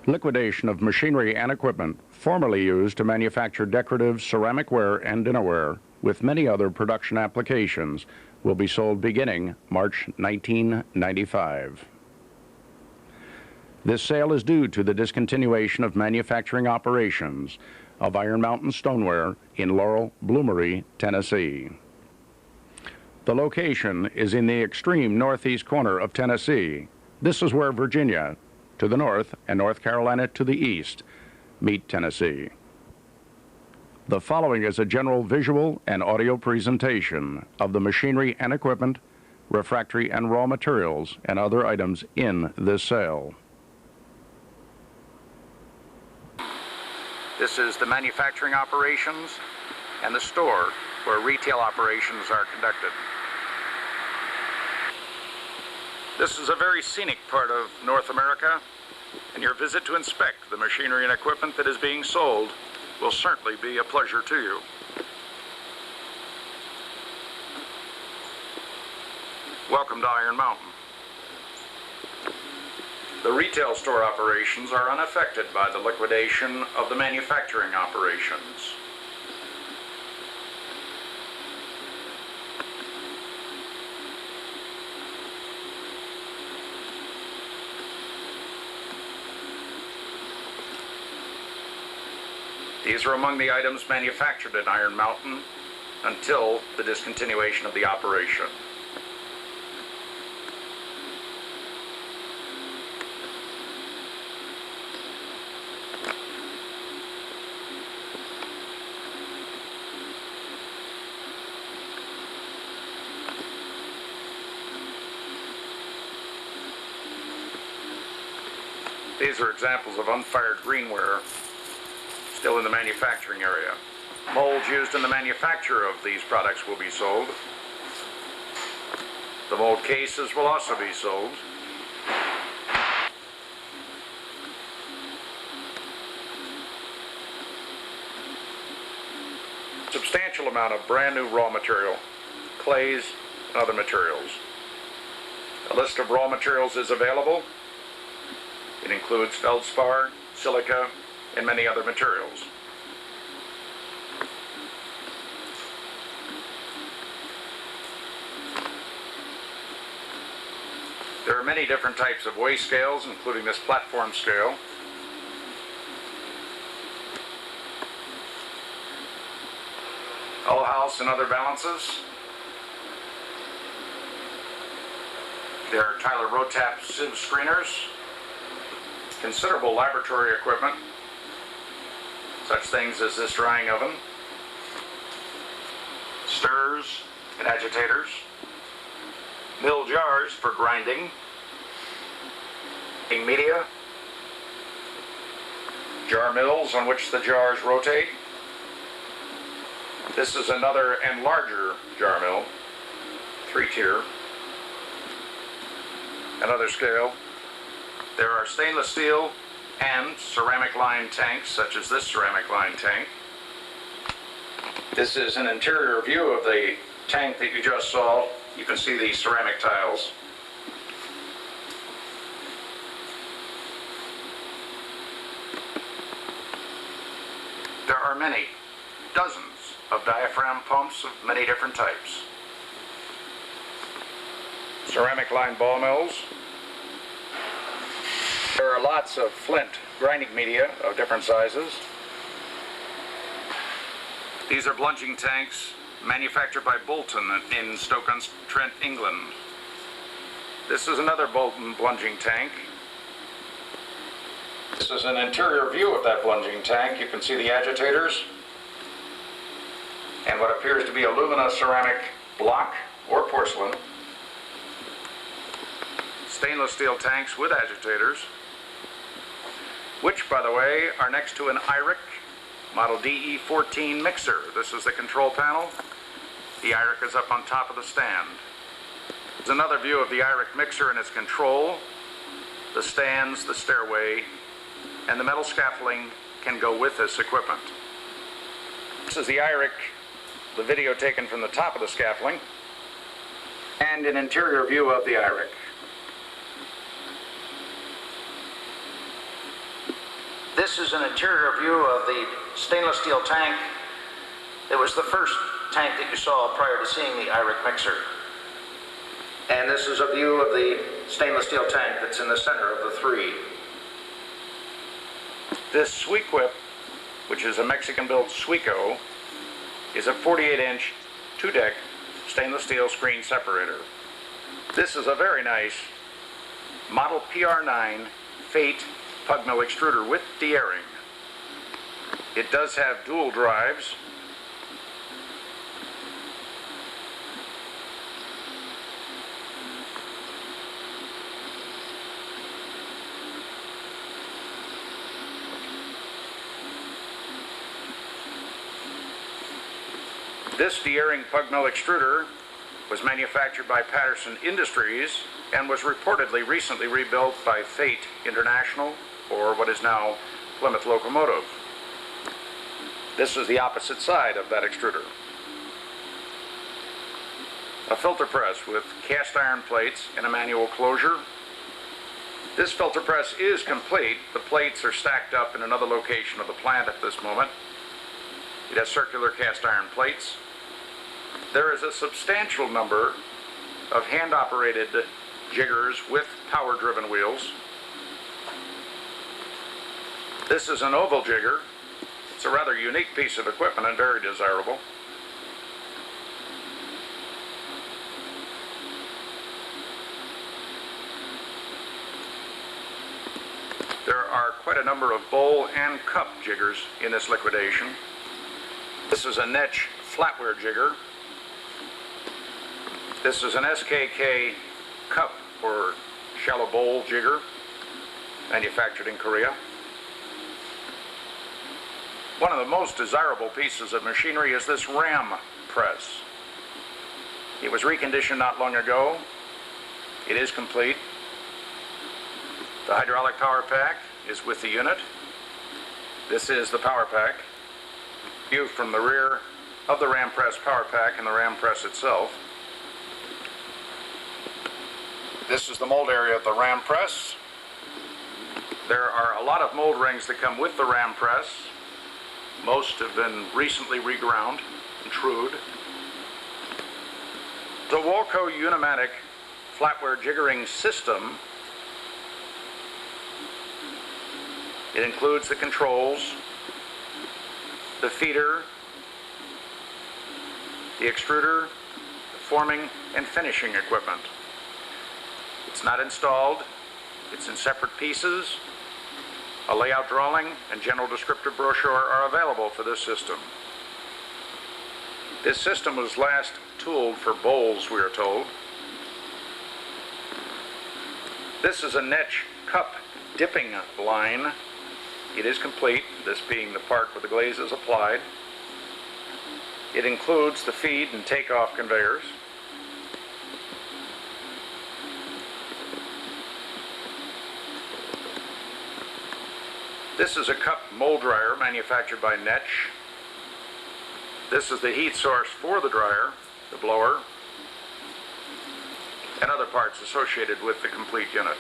Liquidation of machinery and equipment formerly used to manufacture decorative ceramic ware and dinnerware with many other production applications will be sold beginning March 1995. This sale is due to the discontinuation of manufacturing operations of Iron Mountain Stoneware in Laurel, Bloomery, Tennessee. The location is in the extreme northeast corner of Tennessee. This is where Virginia to the north and North Carolina to the east meet Tennessee. The following is a general visual and audio presentation of the machinery and equipment, refractory and raw materials, and other items in this sale. This is the manufacturing operations and the store where retail operations are conducted. This is a very scenic part of North America, and your visit to inspect the machinery and equipment that is being sold will certainly be a pleasure to you. Welcome to Iron Mountain. The retail store operations are unaffected by the liquidation of the manufacturing operations. These are among the items manufactured in Iron Mountain until the discontinuation of the operation. These are examples of unfired greenware still in the manufacturing area. Molds used in the manufacture of these products will be sold. The mold cases will also be sold. Substantial amount of brand new raw material, clays, and other materials. A list of raw materials is available. It includes feldspar, silica, and many other materials. There are many different types of weigh scales, including this platform scale. Hull house and other balances. There are Tyler Rotap sieve screeners, considerable laboratory equipment, such things as this drying oven, stirrers and agitators, mill jars for grinding, media, jar mills on which the jars rotate. This is another and larger jar mill, 3-tier, another scale. There are stainless steel and ceramic line tanks, such as this ceramic line tank. This is an interior view of the tank that you just saw. You can see the ceramic tiles. There are many, dozens of diaphragm pumps of many different types. Ceramic line ball mills. There are lots of flint grinding media of different sizes. These are blunging tanks manufactured by Bolton in Stoke-on-Trent, England. This is another Bolton blunging tank. This is an interior view of that blunging tank. You can see the agitators and what appears to be alumina ceramic block or porcelain. Stainless steel tanks with agitators, which, by the way, are next to an IRIC model DE14 mixer. This is the control panel. The IRIC is up on top of the stand. There's another view of the IRIC mixer and its control. The stands, the stairway, and the metal scaffolding can go with this equipment. This is the IRIC, the video taken from the top of the scaffolding, and an interior view of the IRIC. This is an interior view of the stainless steel tank. It was the first tank that you saw prior to seeing the IRIC mixer. And this is a view of the stainless steel tank that's in the center of the three. This Sweequip, which is a Mexican-built Sweeco, is a 48-inch, 2-deck stainless steel screen separator. This is a very nice model PR9 Fate pug mill extruder with de-airing. It does have dual drives. This de-airing pug mill extruder was manufactured by Patterson Industries and was reportedly recently rebuilt by Fate International, or what is now Plymouth Locomotive. This is the opposite side of that extruder. A filter press with cast iron plates and a manual closure. This filter press is complete. The plates are stacked up in another location of the plant at this moment. It has circular cast iron plates. There is a substantial number of hand-operated jiggers with power-driven wheels. This is an oval jigger. It's a rather unique piece of equipment and very desirable. There are quite a number of bowl and cup jiggers in this liquidation. This is a Netsch flatware jigger. This is an SKK cup or shallow bowl jigger, manufactured in Korea. One of the most desirable pieces of machinery is this ram press. It was reconditioned not long ago. It is complete. The hydraulic power pack is with the unit. This is the power pack. View from the rear of the ram press power pack and the ram press itself. This is the mold area of the ram press. There are a lot of mold rings that come with the ram press. Most have been recently reground and trued. The Walco Unimatic flatware jiggering system. It includes the controls, the feeder, the extruder, the forming and finishing equipment. It's not installed. It's in separate pieces. A layout drawing and general descriptive brochure are available for this system. This system was last tooled for bowls, we are told. This is a Netsch cup dipping line. It is complete, this being the part where the glaze is applied. It includes the feed and takeoff conveyors. This is a cup mold dryer manufactured by Netsch. This is the heat source for the dryer, the blower, and other parts associated with the complete unit.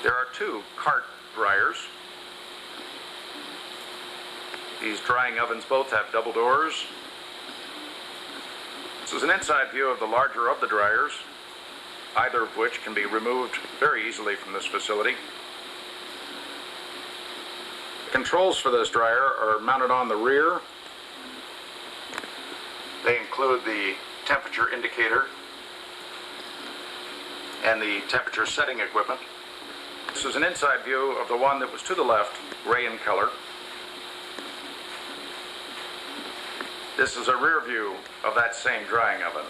There are two cart dryers. These drying ovens both have double doors. This is an inside view of the larger of the dryers, either of which can be removed very easily from this facility. The controls for this dryer are mounted on the rear. They include the temperature indicator and the temperature setting equipment. This is an inside view of the one that was to the left, gray in color. This is a rear view of that same drying oven.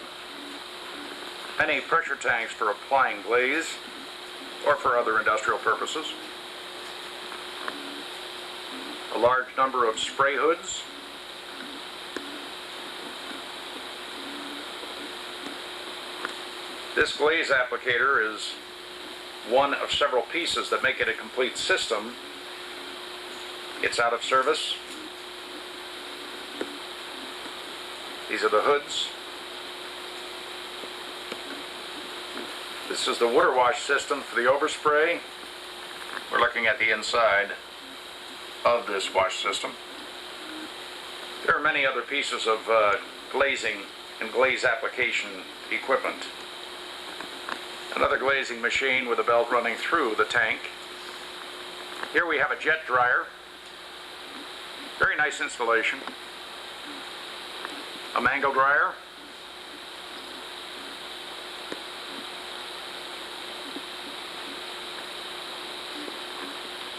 Many pressure tanks for applying glaze or for other industrial purposes. A large number of spray hoods. This glaze applicator is one of several pieces that make it a complete system. It's out of service. These are the hoods. This is the water wash system for the overspray. We're looking at the inside of this wash system. There are many other pieces of glazing and glaze application equipment. Another glazing machine with a belt running through the tank. Here we have a jet dryer. Very nice installation. A mango dryer.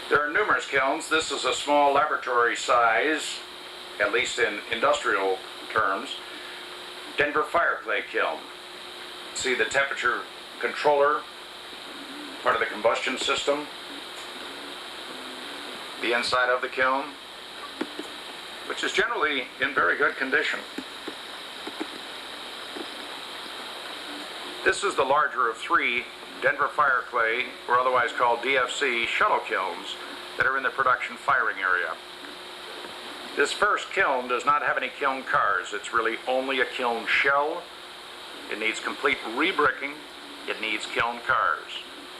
There are numerous kilns. This is a small laboratory size, at least in industrial terms, Denver fireclay kiln. See the temperature controller, part of the combustion system, the inside of the kiln, which is generally in very good condition. This is the larger of three Denver fireclay, or otherwise called DFC, shuttle kilns that are in the production firing area. This first kiln does not have any kiln cars. It's really only a kiln shell. It needs complete rebricking. It needs kiln cars.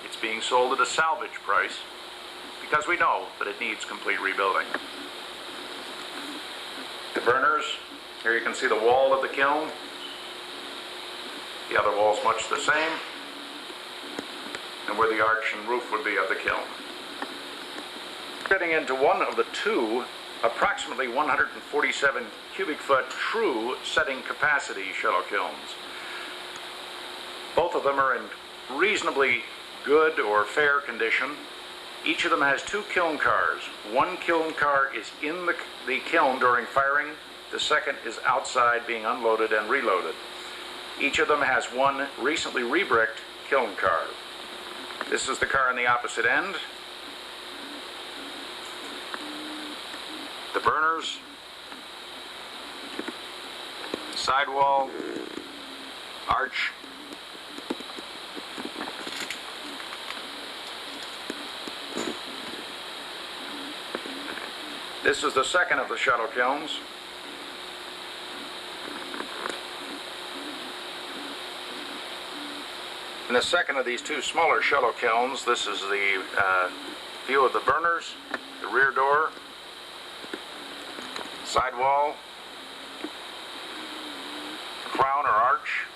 It's being sold at a salvage price because we know that it needs complete rebuilding. The burners, here you can see the wall of the kiln. The other wall's much the same, and where the arch and roof would be of the kiln. Getting into one of the two approximately 147 cubic foot true setting capacity shuttle kilns. Both of them are in reasonably good or fair condition. Each of them has two kiln cars. One kiln car is in the kiln during firing. The second is outside being unloaded and reloaded. Each of them has one recently rebricked kiln car. This is the car on the opposite end. The burners, sidewall, arch. This is the second of the shuttle kilns. In the second of these two smaller shuttle kilns, this is the view of the burners, the rear door, sidewall, crown or arch.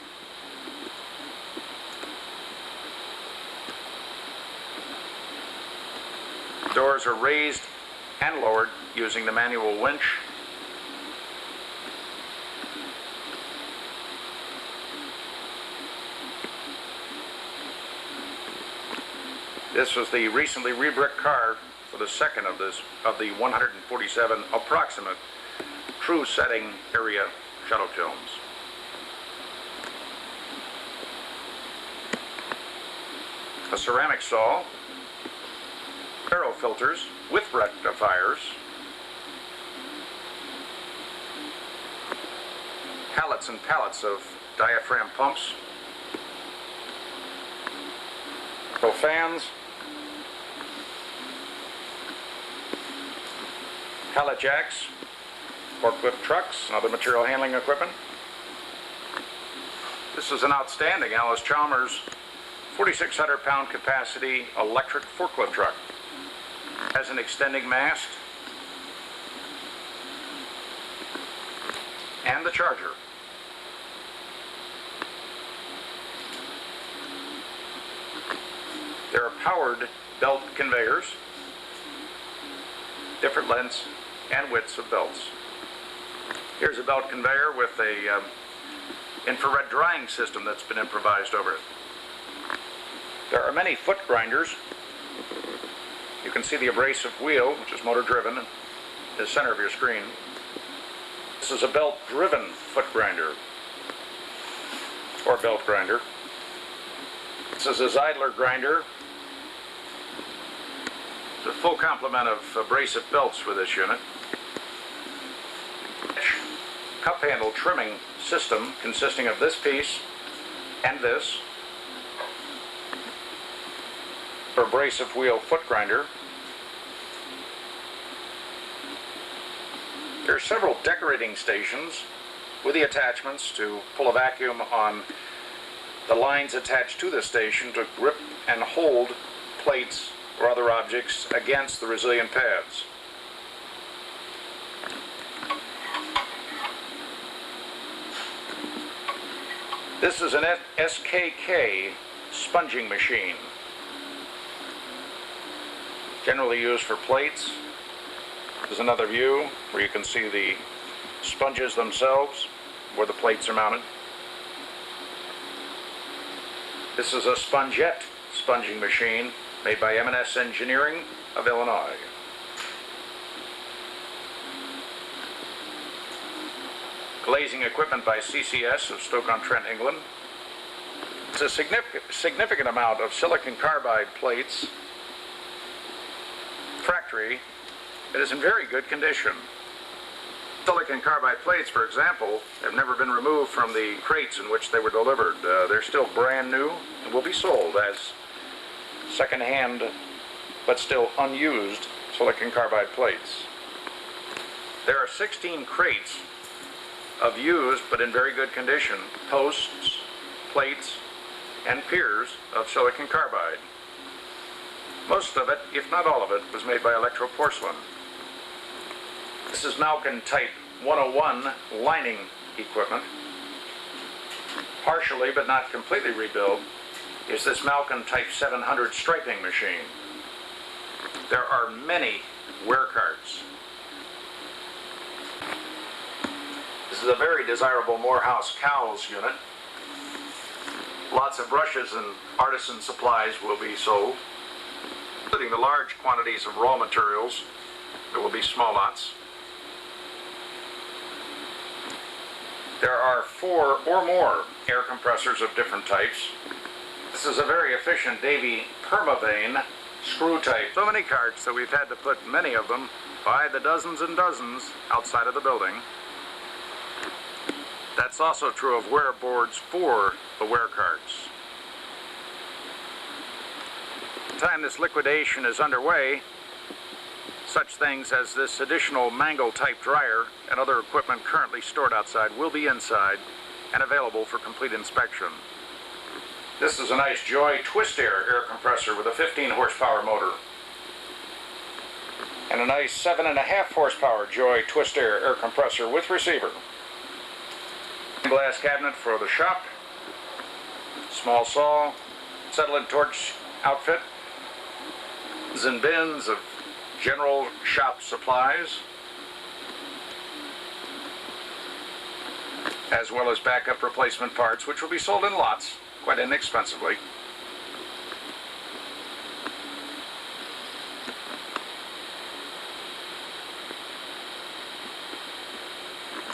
Doors are raised and lowered using the manual winch. This was the recently rebricked car for the second of the 147 approximate true setting area shuttle kilns. A ceramic saw, barrel filters with rectifiers, pallets and pallets of diaphragm pumps, fans, pallet jacks, forklift trucks, and other material handling equipment. This is an outstanding Alice Chalmers 4,600 pound capacity electric forklift truck. Has an extending mast and the charger. There are powered belt conveyors, different lengths and widths of belts. Here's a belt conveyor with a infrared drying system that's been improvised over it. There are many foot grinders. You can see the abrasive wheel, which is motor driven, in the center of your screen. This is a belt driven foot grinder, or belt grinder. This is a Zeidler grinder. It's a full complement of abrasive belts for this unit. Cup handle trimming system consisting of this piece and this for abrasive wheel foot grinder. There are several decorating stations with the attachments to pull a vacuum on the lines attached to the station to grip and hold plates or other objects against the resilient pads. This is an SKK sponging machine, generally used for plates. There's another view where you can see the sponges themselves, where the plates are mounted. This is a spongette sponging machine made by M&S Engineering of Illinois. Glazing equipment by CCS of Stoke-on-Trent, England. It's a significant amount of silicon carbide plates. Factory. It is in very good condition. Silicon carbide plates, for example, have never been removed from the crates in which they were delivered. They're still brand new and will be sold as second-hand, but still unused silicon carbide plates. There are 16 crates of used, but in very good condition, posts, plates, and piers of silicon carbide. Most of it, if not all of it, was made by electroporcelain. This is Malkin Type 101 lining equipment. Partially, but not completely rebuilt, is this Malkin Type 700 striping machine. There are many wear carts. This is a very desirable Morehouse Cowles unit. Lots of brushes and artisan supplies will be sold, including the large quantities of raw materials. There will be small lots. There are 4 or more air compressors of different types. This is a very efficient Davy Permavane screw type. So many carts that we've had to put many of them by the dozens and dozens outside of the building. That's also true of wear boards for the wear carts. By the time this liquidation is underway, such things as this additional Mangle type dryer and other equipment currently stored outside will be inside and available for complete inspection. This is a nice Joy Twistair air compressor with a 15 horsepower motor. And a nice 7.5 horsepower Joy Twistair air compressor with receiver. Glass cabinet for the shop. Small saw. Acetylene torch outfit. And bins of general shop supplies, as well as backup replacement parts, which will be sold in lots, quite inexpensively.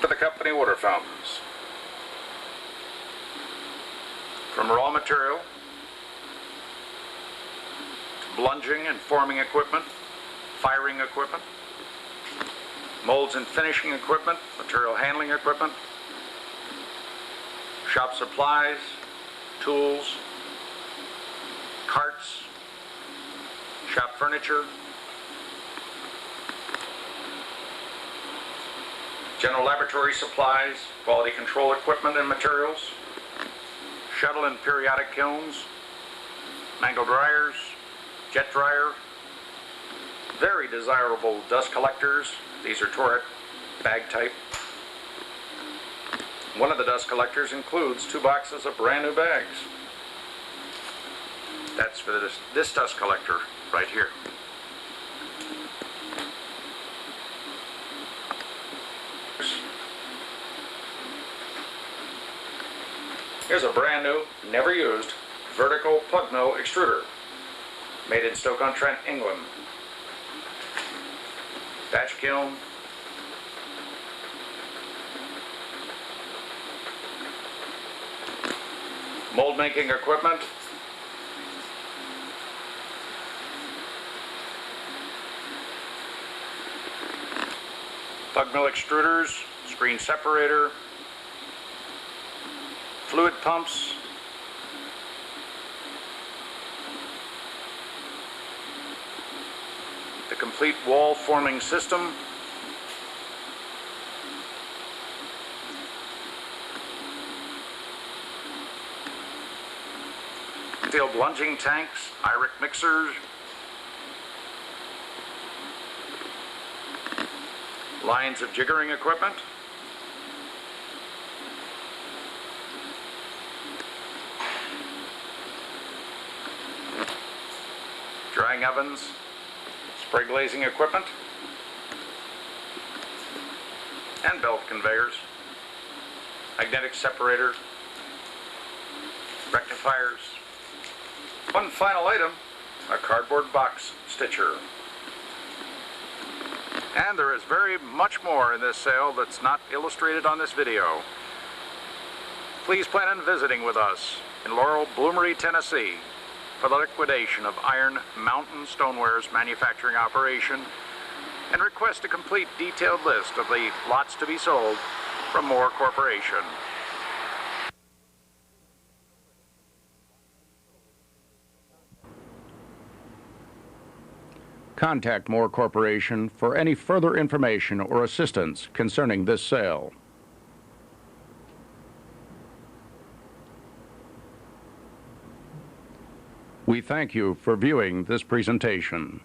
For the company water fountains. From raw material to blunging and forming equipment, firing equipment, molds and finishing equipment, material handling equipment, shop supplies, tools, carts, shop furniture, general laboratory supplies, quality control equipment and materials, shuttle and periodic kilns, mangle dryers, jet dryer, very desirable dust collectors. These are Torit bag type. One of the dust collectors includes 2 boxes of brand new bags. That's for this dust collector right here. Here's a brand new, never used, vertical plug mill extruder made in Stoke-on-Trent, England. Batch kiln, mold making equipment, plug mill extruders, screen separator, fluid pumps, the complete wall forming system, steel blunging tanks, IRIC mixers, lines of jiggering equipment, drying ovens, spray glazing equipment, and belt conveyors, magnetic separator, rectifiers. One final item, a cardboard box stitcher. And there is very much more in this sale that's not illustrated on this video. Please plan on visiting with us in Laurel, Bloomery, Tennessee for the liquidation of Iron Mountain Stoneware's manufacturing operation, and request a complete detailed list of the lots to be sold from MOHR Corporation. Contact MOHR Corporation for any further information or assistance concerning this sale. We thank you for viewing this presentation.